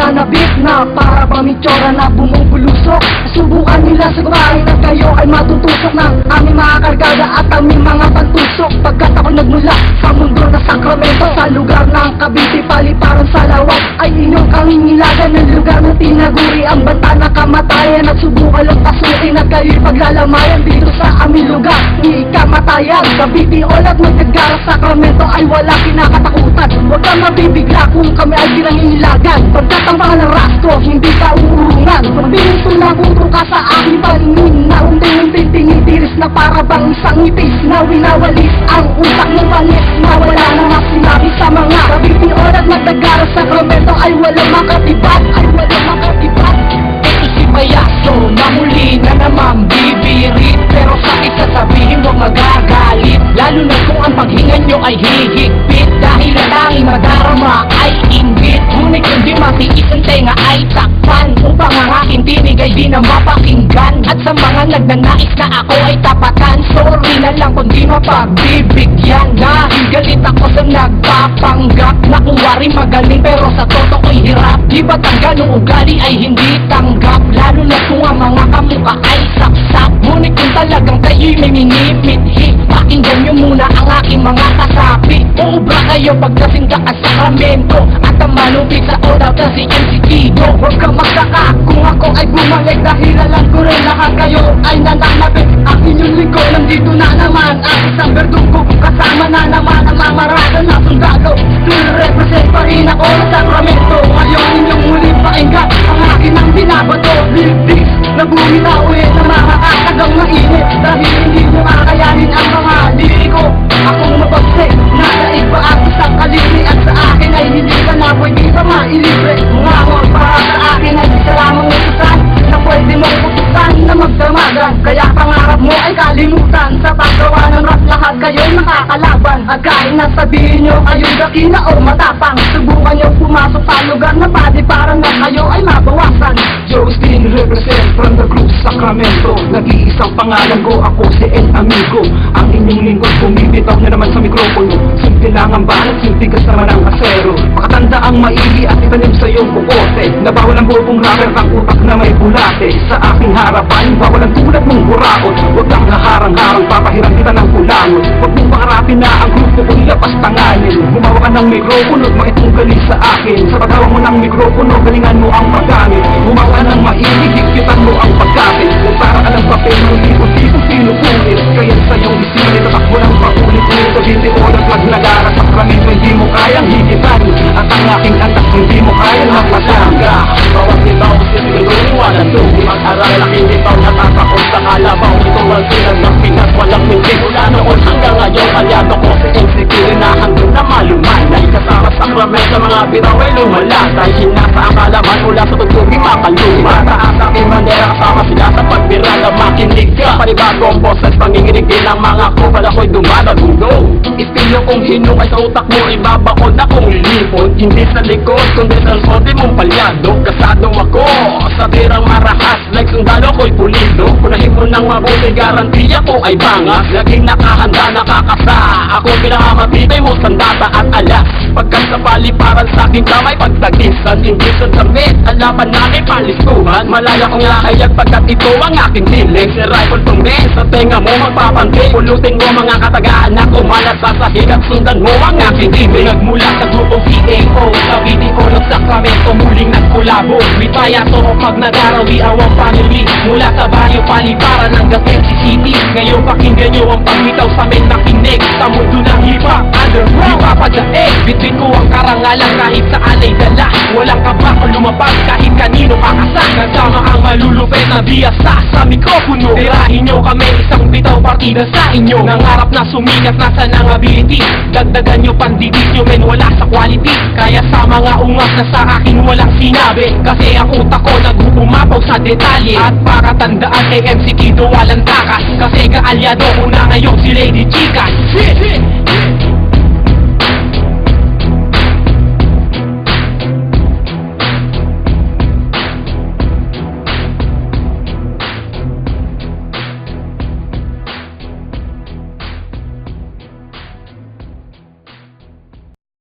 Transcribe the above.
nananabik na para bang itsura na bumubulusok. Subukan nila sigurahin na kayo ay matutusok ng aming mga kargada at aming mga pantusok. Pagkat ako nagmula sa mundo na Sacramento, sa lugar ng Cavite, paliparan sa lawak ay inyong kangingilagan ng lugar na tinaguri ang banta na kamatayan. At subukan lang pasukin at kayo'y paglalamayan dito sa aming lugar ni kamatayan. Cavite all at magkagara Sacramento ay wala kinakatakutan. Huwag kang mabibigla kung kami ay pinangingilagan, pagkat ang mga laras ko hindi ka uurungan. Pagbininto na kutro ka sa aking paningin na unti-unti tinitiris na para bang isang ipis na winawalis ang utak ng panis na wala namang sinabi sa mga Cavite all at magkagara Sacramento ay walang makatibat, ay walang makatibat. Ito si Payaso na muli na naman bibirit, pero sakit sasabihin huwag magagalit, lalo na kung ang paghinga nyo ay hihigpit. Dahil ang tanging madarama ay inggit, ngunit hindi matiis ang tenga ay takpan, upang ang aking tinig ay di na mapakinggan. At sa mga nagnanais na ako ay tapatan, sorry na lang kung di mapagbibigyan. Dahil galit ako sa nagpapanggap na kuwari magaling pero sa totoo'y hirap. Di ba tanggap ugali ay hindi tanggap, lalo na kung ang mga kamuka ay sapsap. Ngunit kung talagang kayo'y may minimithi, pakinggan nyo muna ang aking mga kasapi. Uubra kayo pagkasing ka sa Sacramento, at ang malupit sa odaw na si MC Kido. Huwag kang magsaka kung ako ay bumalik, dahil alam ko rin lahat kayo ay nananapit. Ang inyong lingkod nandito na naman, ang isang berdugo, kasama na naman ang mamarada na sundalo. Still represent pa rin ako sa Sacramento. Ngayon inyong muling painggan ang akin ang binabato. Lipdis na bumitawin na makakatagang mainit, dahil hindi nyo kakayanin ang mga liriko. Akong mabagsik, nadaig pa ang isang kaliri, at sa akin ay hindi ka na pwede sa mailibre. Mga amor para sa akin ay isa lamang utusan na pwede mong utusan na magdamagan. Kaya pangarap mo ay kalimutan, sa paggawa ng rap lahat kayo'y nakakalaban. At kahit na sabihin nyo kayo'y dakina o matapang, subukan nyo pumasok sa lugar na pwede para na kayo ay mabawasan. Joestin represent from the group Sacramento. Nag-iisang pangalan ko, ako si El Amigo. Ang inyong lingkod, bumibitaw na naman sa mikropono. Simple lang ang balat, sintigas naman ang kasero. Pakatanda ang maigi at itanim sa iyong kukote, na bawal ang bubong rapper ng utak na may bulate. Sa aking harapan, bawal ang tulad mong huraot. Huwag kang haharang-harang, papahiram kita ng kulangot. Huwag mong pangarapin na ang grupo ko'y lapas tanganin. Gumawa ka ng mikropono at makitunggali sa akin. Sa paggawa mo ng mikropono, galingan mo ang paggamit. Gumawa ng maigi, higpitan mo ang pagkapit. Kung para ka ng papel, dito sinupulit. Kaya sa iyong isip, tatakbo ng paulit-ulit. Sa video o ng flag nagara sa Sacramento, hindi mo kayang higitan. At ang aking antak, hindi mo kayang magpasangga. Bawat libaw, sinungalingan di mag-aral, laking libaw natatakot sa kalabaw. Ito ang sinag ng Pinas, walang hindi. Mula noon hanggang ngayon, kalyado ko si MCQ na hanggang na maluman. Na ikasama sa Sacramento, mga bitaw ay lumala. Dahil sinasa ang kalaman mula sa tugtuging makaluma. Taas aking bandera, kasama sila sa pagbira na makinig ka. Panibagong boses, panginginig din ang mga kupal, ako'y dumadagulo. Estilo kong hinungay sa utak mo, ibabakod na kong lilipod. Hindi sa likod, kundi sa sote mong palyado. Kasado ako sa tirang marahas, like sundalo ko'y pulido. Punahin mo ng mabuti, garantiya ko ay bangas. Laging nakahanda, nakakasa, ako pinakamatibay mo sandata at alas. Pagkat sa paliparan sa aking kamay, pagtagisan, hindi sa damit, ang laban namin palistuhan. Malaya kong nakayag pagkat ito ang aking dilig. Si rifle tumben, sa tenga mo magpapantig. Pulutin mo mga katagaan na kumalat sa sahig, at sundan mo ang aking dilig. Nagmula sa grupong PAO, sa video ng Sacramento, muling nagkulabo. With Payaso o pag nagarawi ang family, mula sa baryo paliparan ng Gasenti City. Ngayon pakinggan nyo ang pagmitaw sa amin nakinig. Sa mundo ng hip-hop, underground, di papadaig. Bitbit ko ang karangalan kahit sa alay dala. Walang kaba o lumapag kahit kanino kakasa. Kasama ang malulupet na biyasa sa mikropono. Tirahin nyo kami, isang bitaw partida sa inyo. Nangarap na sumikat, nasa ng ability. Dagdagan nyo pandibis nyo men, wala sa quality. Kaya sa mga ungas na sa akin walang sinabi, kasi ang utak ko nag-uumapaw sa detalye. At para tandaan kay MC Kido walang takas, kasi kaalyado ko na ngayon si Lady Chica.